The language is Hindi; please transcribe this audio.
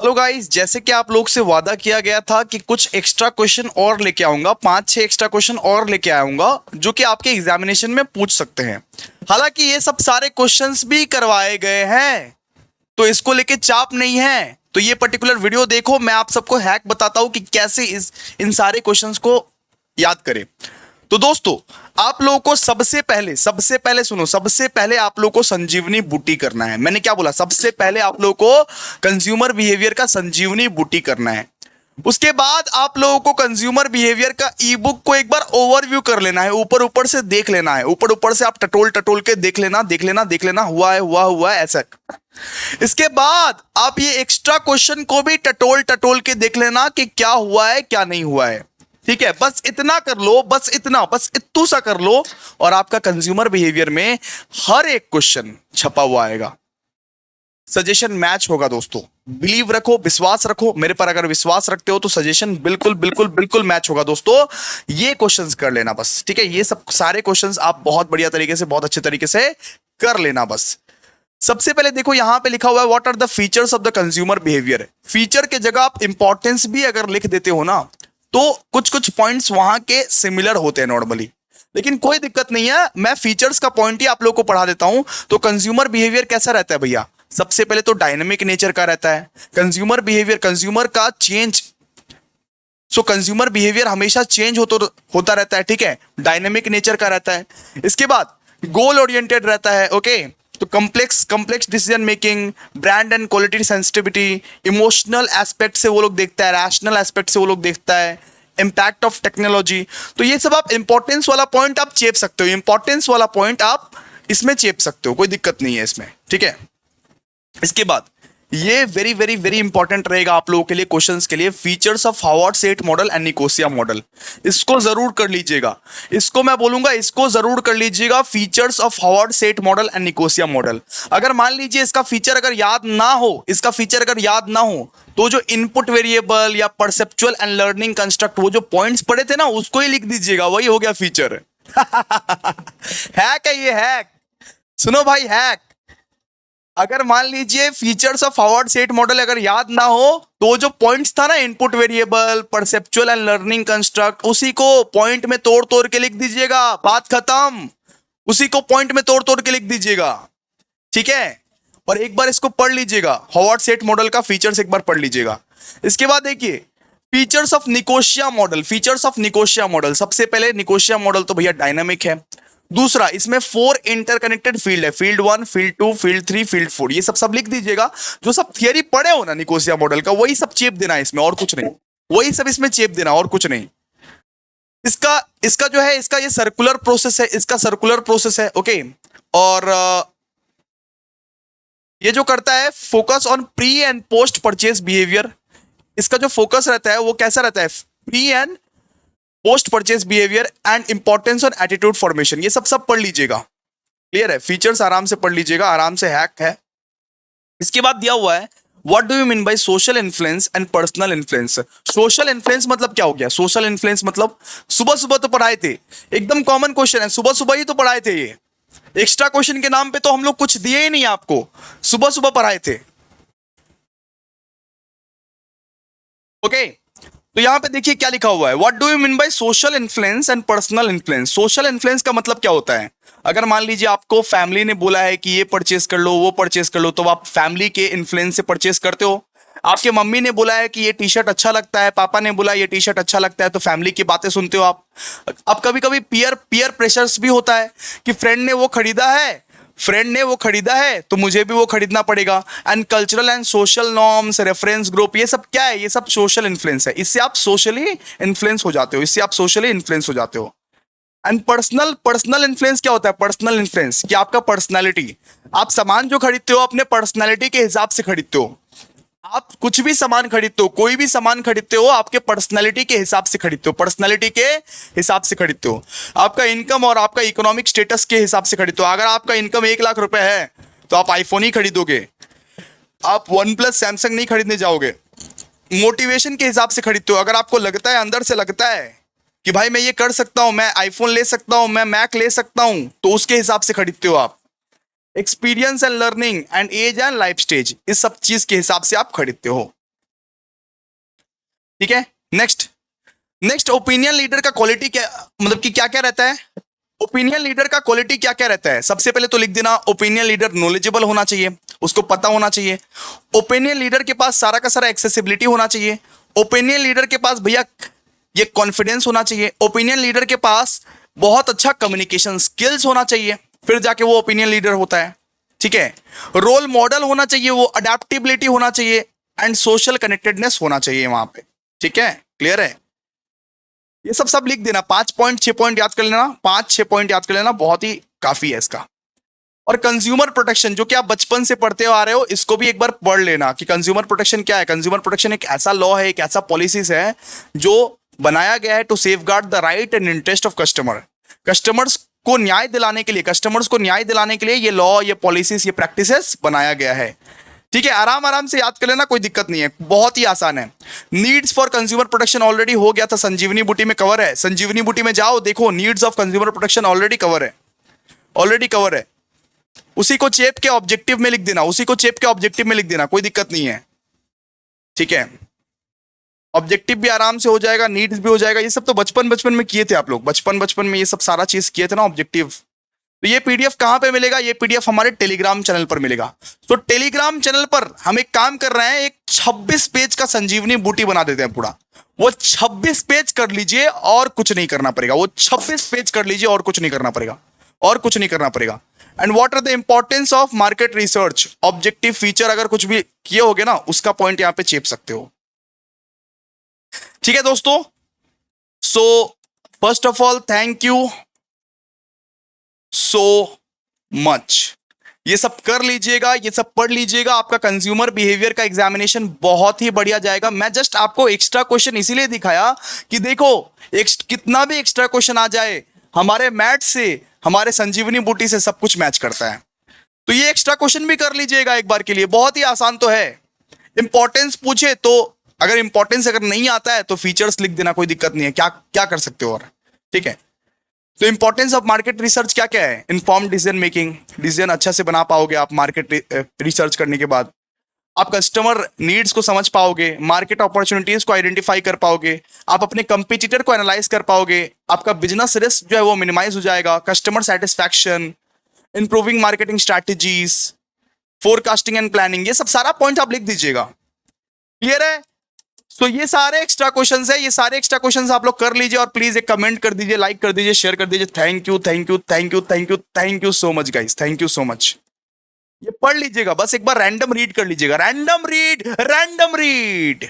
हेलो गाइस, जैसे कि आप लोग से वादा किया गया था कि कुछ एक्स्ट्रा क्वेश्चन और लेके आऊंगा, 5-6 एक्स्ट्रा क्वेश्चन और लेके आऊंगा जो कि आपके एग्जामिनेशन में पूछ सकते हैं। हालांकि ये सब सारे क्वेश्चंस भी करवाए गए हैं, तो इसको लेके चाप नहीं है। तो ये पर्टिकुलर वीडियो देखो, मैं आप सबको हैक बताता हूं कि कैसे इन सारे क्वेश्चंस को याद करें। तो दोस्तों, आप लोगों को सबसे पहले सुनो, सबसे पहले आप लोगों को संजीवनी बूटी करना है। मैंने क्या बोला? सबसे पहले आप लोगों को कंज्यूमर बिहेवियर का संजीवनी बूटी करना है। उसके बाद आप लोगों को कंज्यूमर बिहेवियर का ई बुक को एक बार ओवरव्यू कर लेना है, ऊपर ऊपर से देख लेना है, ऊपर ऊपर से आप टटोल टटोल के देख लेना, हुआ है ऐसा। इसके बाद आप ये एक्स्ट्रा क्वेश्चन को भी टटोल टटोल के देख लेना कि क्या हुआ है क्या नहीं हुआ है। ठीक है, बस इतना कर लो, बस इतू सा कर लो, और आपका कंज्यूमर बिहेवियर में हर एक क्वेश्चन छपा हुआ आएगा। सजेशन मैच होगा दोस्तों, बिलीव रखो, विश्वास रखो मेरे पर। अगर विश्वास रखते हो तो सजेशन बिल्कुल बिल्कुल बिल्कुल मैच होगा दोस्तों। ये क्वेश्चंस कर लेना बस, ठीक है। ये सब सारे क्वेश्चंस आप बहुत बढ़िया तरीके से, बहुत अच्छे तरीके से कर लेना बस। सबसे पहले देखो, यहां पे लिखा हुआ है what are the features of the consumer behaviour. Feature के जगह आप इंपॉर्टेंस भी अगर लिख देते हो ना, तो कुछ कुछ पॉइंट्स वहां के सिमिलर होते हैं नॉर्मली, लेकिन कोई दिक्कत नहीं है। मैं फीचर्स का पॉइंट ही आप लोग को पढ़ा देता हूं। तो कंज्यूमर बिहेवियर कैसा रहता है भैया? सबसे पहले तो डायनेमिक नेचर का रहता है कंज्यूमर बिहेवियर, कंज्यूमर का चेंज। सो कंज्यूमर बिहेवियर हमेशा चेंज होता रहता है, ठीक है। डायनेमिक नेचर का रहता है। इसके बाद गोल ओरिएंटेड रहता है, ओके। तो complex decision making, brand and quality sensitivity, emotional aspect से वो लोग देखता है, रैशनल एस्पेक्ट से वो लोग देखता है, इंपैक्ट ऑफ टेक्नोलॉजी। तो ये सब आप इंपॉर्टेंस वाला पॉइंट आप चेप सकते हो, इंपॉर्टेंस वाला पॉइंट आप इसमें चेप सकते हो, कोई दिक्कत नहीं है इसमें, ठीक है। इसके बाद ये वेरी वेरी वेरी इंपॉर्टेंट रहेगा आप लोगों के लिए, क्वेश्चंस के लिए, features of Howard set model and Nicosia model. इसको जरूर कर लीजिएगा, इसको मैं बोलूंगा, इसको जरूर कर लीजिएगा, features of Howard set model and Nicosia model. अगर मान लीजिए इसका फीचर अगर याद ना हो, तो जो इनपुट वेरिएबल या परसेप्चुअल एंड लर्निंग कंस्ट्रक्ट, वो जो पॉइंट्स पढ़े थे ना, उसको ही लिख दीजिएगा, वही हो गया फीचर। हैक है ये, हैक। सुनो भाई, हैक। अगर मान लीजिए features of Howard set model अगर याद ना हो, तो जो पॉइंट्स था ना, input variable, perceptual and learning construct, उसी को पॉइंट में तोड़ तोड़ के लिख दीजिएगा, बात खत्म। उसी को पॉइंट में तोड़ तोड़ के लिख दीजिएगा, ठीक है। और एक बार इसको पढ़ लीजिएगा, हावर्ड सेट मॉडल का फीचर्स एक बार पढ़ लीजिएगा। इसके बाद देखिए features of Nicosia model, features of Nicosia model. सबसे पहले निकोशिया मॉडल तो भैया डायनामिक है। दूसरा, इसमें 4 इंटरकनेक्टेड फील्ड है, फील्ड 1, फील्ड 2, फील्ड 3, फील्ड 4। ये सब लिख दीजिएगा। जो सब थियरी पढ़े हो ना निकोसिया मॉडल का, वही सब चेप देना है इसमें, और कुछ नहीं। वही सब इसमें चेप देना, और कुछ नहीं। इसका इसका जो है, इसका ये सर्कुलर प्रोसेस है, इसका सर्कुलर प्रोसेस है, ओके। और ये जो करता है focus on pre and post purchase behaviour. इसका जो फोकस रहता है वो कैसा रहता है? Pre and post purchase behaviour and importance on attitude formation. ये सब पढ़ लीजिएगा, क्लियर है। फीचर्स आराम से पढ़ लीजिएगा, आराम से, हैक है। इसके बाद दिया हुआ है what do you mean by social influence and personal influence. Social influence मतलब क्या हो गया? सोशल इन्फ्लुएंस मतलब सुबह सुबह तो पढ़ाए थे, एकदम कॉमन क्वेश्चन है, सुबह सुबह ही तो पढ़ाए थे। ये एक्स्ट्रा क्वेश्चन के नाम पे तो हम लोग कुछ दिए ही नहीं आपको, सुबह सुबह पढ़ाए थे, ओके। तो यहां पे देखिए क्या लिखा हुआ है, what do you mean by social influence and personal influence. Social influence का मतलब क्या होता है? अगर मान लीजिए आपको फैमिली ने बोला है कि ये परचेस कर लो, वो परचेस कर लो, तो आप फैमिली के इन्फ्लुएंस से परचेस करते हो। आपके मम्मी ने बोला है कि ये टी शर्ट अच्छा लगता है, पापा ने बोला ये टी शर्ट अच्छा लगता है, तो फैमिली की बातें सुनते हो आप। अब कभी कभी पीयर प्रेशर्स भी होता है कि फ्रेंड ने वो खरीदा है तो मुझे भी वो खरीदना पड़ेगा। And cultural and social norms, reference group, ये सब क्या है? ये सब सोशल इन्फ्लुएंस है। इससे आप सोशली इन्फ्लुएंस हो जाते हो, एंड पर्सनल इन्फ्लुएंस क्या होता है? पर्सनल इन्फ्लुएंस कि आपका पर्सनैलिटी, आप सामान जो खरीदते हो अपने पर्सनैलिटी के हिसाब से खरीदते हो। आप कुछ भी सामान खरीदते हो, कोई भी सामान खरीदते हो, आपके पर्सनैलिटी के हिसाब से खरीदते हो, पर्सनैलिटी के हिसाब से खरीदते हो। आपका इनकम और आपका इकोनॉमिक स्टेटस के हिसाब से खरीदते हो। अगर आपका इनकम 1 लाख रुपए है तो आप आईफोन ही खरीदोगे, आप वन प्लस सैमसंग नहीं खरीदने जाओगे। मोटिवेशन के हिसाब से खरीदते हो। अगर आपको लगता है, अंदर से लगता है कि भाई मैं ये कर सकता हूं, मैं आईफोन ले सकता हूं, मैं मैक ले सकता हूं, तो उसके हिसाब से खरीदते हो आप। Experience and learning and age and life stage, इस सब चीज के हिसाब से आप खरीदते हो। ठीक है। नेक्स्ट नेक्स्ट ओपिनियन लीडर का क्वालिटी क्या, मतलब कि क्या क्या रहता है? ओपिनियन लीडर का क्वालिटी क्या क्या रहता है? सबसे पहले तो लिख देना, ओपिनियन लीडर नॉलेजेबल होना चाहिए, उसको पता होना चाहिए। ओपिनियन लीडर के पास सारा का सारा एक्सेसिबिलिटी होना चाहिए। ओपिनियन लीडर के पास भैया ये कॉन्फिडेंस होना चाहिए। ओपिनियन लीडर के पास बहुत अच्छा कम्युनिकेशन स्किल्स होना चाहिए, फिर जाके वो ओपिनियन लीडर होता है। ठीक है। रोल मॉडल होना चाहिए, वो अडेप्टेबिलिटी होना चाहिए एंड सोशल कनेक्टेडनेस होना चाहिए वहां पे। ठीक है, क्लियर है? ये सब सब लिख देना, 5 पॉइंट 6 पॉइंट याद कर लेना, 5 6 पॉइंट याद कर लेना, बहुत ही काफी है इसका। और कंज्यूमर प्रोटेक्शन जो कि आप बचपन से पढ़ते आ रहे हो, इसको भी एक बार पढ़ लेना कि कंज्यूमर प्रोटेक्शन क्या है। कंज्यूमर प्रोटेक्शन एक ऐसा लॉ है, एक ऐसा पॉलिसीज है जो बनाया गया है to safeguard the right and interest of customer. Customers को न्याय दिलाने के लिए, कस्टमर्स को न्याय दिलाने के लिए ये लॉ, ये पॉलिसीज, ये प्रैक्टिसेस बनाया गया है। ठीक है, आराम आराम से याद कर लेना, कोई दिक्कत नहीं है, बहुत ही आसान है। Needs for consumer protection already हो गया था, संजीवनी बूटी में कवर है। संजीवनी बूटी में जाओ, देखो needs of consumer protection already cover है, ऑलरेडी कवर है। उसी को चेप के ऑब्जेक्टिव में लिख देना, उसी को चेप के ऑब्जेक्टिव में लिख देना, कोई दिक्कत नहीं है। ठीक है, ऑब्जेक्टिव भी आराम से हो जाएगा, नीड्स भी हो जाएगा। ये सब तो बचपन बचपन में किए थे आप लोग, बचपन बचपन में ये सब सारा चीज किए थे ना, ऑब्जेक्टिव। तो ये पीडीएफ कहां पे मिलेगा? ये पीडीएफ हमारे टेलीग्राम चैनल पर मिलेगा। तो टेलीग्राम चैनल पर हम एक काम कर रहे हैं, एक 26 पेज का संजीवनी बूटी बना देते हैं पूरा। वो 26 पेज कर लीजिए और कुछ नहीं करना पड़ेगा, वो 26 पेज कर लीजिए और कुछ नहीं करना पड़ेगा, और कुछ नहीं करना पड़ेगा। And what are the importance of market research, objective feature, अगर कुछ भी किए होगे ना, उसका पॉइंट यहां पे चेप सकते हो। ठीक है दोस्तों, so first of all thank you so much. ये सब कर लीजिएगा, ये सब पढ़ लीजिएगा, आपका कंज्यूमर बिहेवियर का एग्जामिनेशन बहुत ही बढ़िया जाएगा। मैं जस्ट आपको एक्स्ट्रा क्वेश्चन इसीलिए दिखाया कि देखो कितना भी एक्स्ट्रा क्वेश्चन आ जाए, हमारे मैथ से, हमारे संजीवनी बूटी से सब कुछ मैच करता है। तो ये एक्स्ट्रा क्वेश्चन भी कर लीजिएगा एक बार के लिए, बहुत ही आसान तो है। इंपॉर्टेंस पूछे तो अगर इंपॉर्टेंस अगर नहीं आता है तो फीचर्स लिख देना, कोई दिक्कत नहीं है, क्या क्या कर सकते हो। और ठीक है, तो इंपॉर्टेंस ऑफ मार्केट रिसर्च क्या क्या है? इन्फॉर्म डिसीजन मेकिंग, डिसीजन अच्छा से बना पाओगे आप मार्केट रिसर्च करने के बाद। आप कस्टमर नीड्स को समझ पाओगे, मार्केट अपॉर्चुनिटीज को आइडेंटिफाई कर पाओगे, आप अपने कंपटीटर को एनालाइज कर पाओगे, आपका बिजनेस रिस्क जो है वो मिनिमाइज हो जाएगा, customer satisfaction, improving marketing strategies, forecasting and planning, ये सब सारा पॉइंट आप लिख दीजिएगा। क्लियर है? तो ये सारे एक्स्ट्रा क्वेश्चंस है, ये सारे एक्स्ट्रा क्वेश्चंस आप लोग कर लीजिए और प्लीज एक कमेंट कर दीजिए, लाइक कर दीजिए, शेयर कर दीजिए। Thank you thank you thank you thank you thank you so much guys, thank you so much. ये पढ़ लीजिएगा, बस एक बार रैंडम रीड कर लीजिएगा, रैंडम रीड, रैंडम रीड।